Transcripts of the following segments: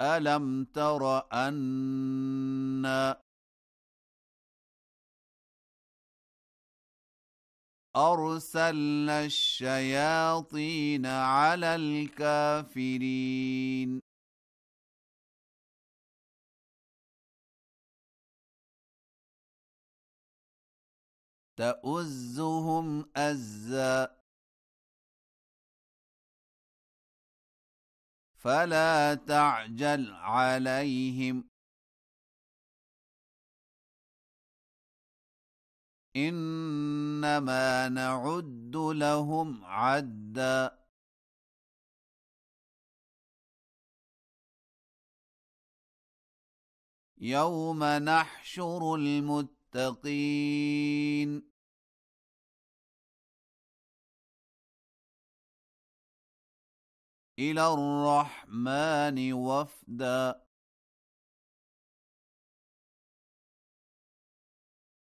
ألم تر أنا أرسلنا الشياطين على الكافرين تؤزهم أزا فلا تعجل عليهم إنما نعد لهم عدا يوم نحشر المتقين إلى الرحمن وفدا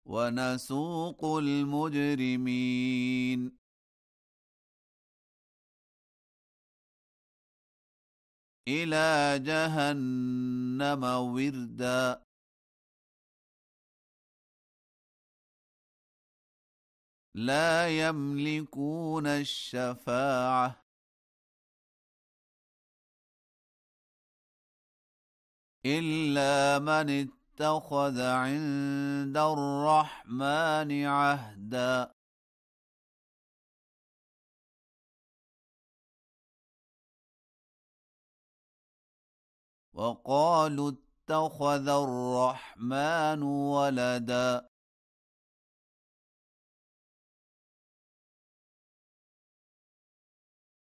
ونسوق المجرمين إلى جهنم وردا لا يملكون الشفاعة إلا من اتخذ عند الرحمن عهدا وقالوا اتخذ الرحمن ولدا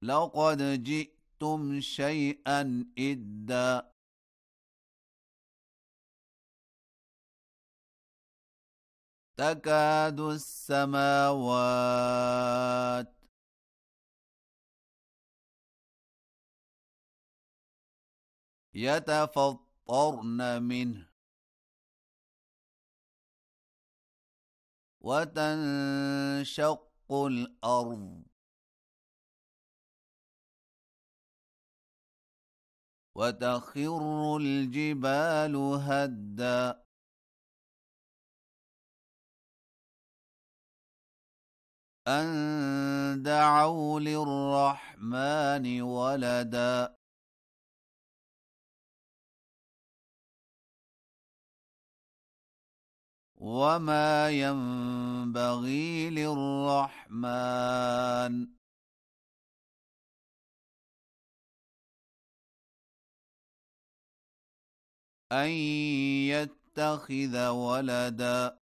لقد جئتم شيئا إدا تكاد السماوات يتفطرن منه وتنشق الأرض وتخر الجبال هدا أن دعوا للرحمن ولدا وما ينبغي للرحمن أن يتخذ ولدا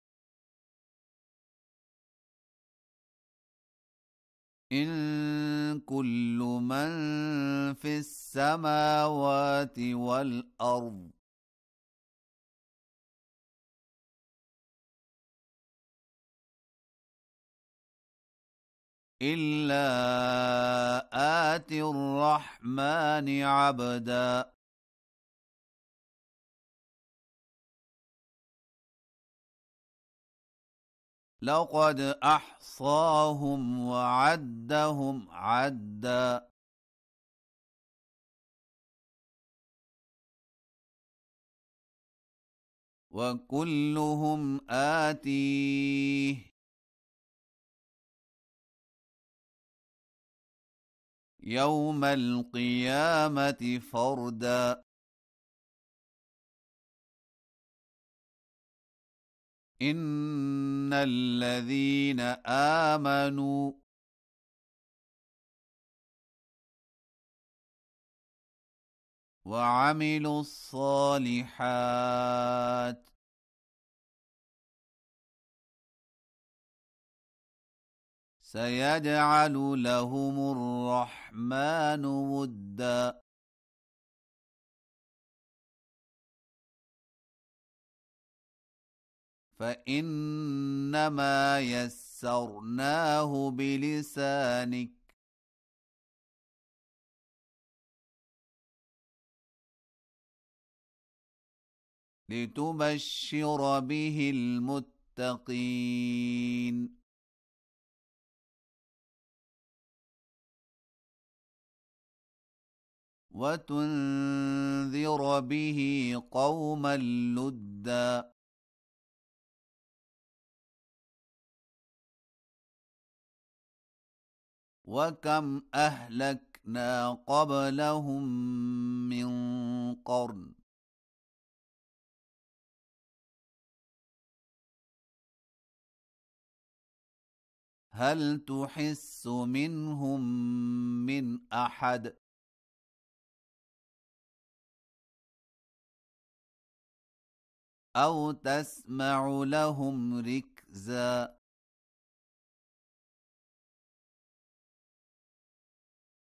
إن كل من في السماوات والأرض إلا آتي الرحمن عبدا لقد أحصاهم وعدهم عدا وكلهم آتيه يوم القيامة فردا إن الذين آمنوا وعملوا الصالحات سيجعل لهم الرحمن ودا فإنما يسرناه بلسانك لتبشر به المتقين وتنذر به قوما لدا وكم أهلكنا قبلهم من قرن هل تحس منهم من أحد أو تسمع لهم ركزا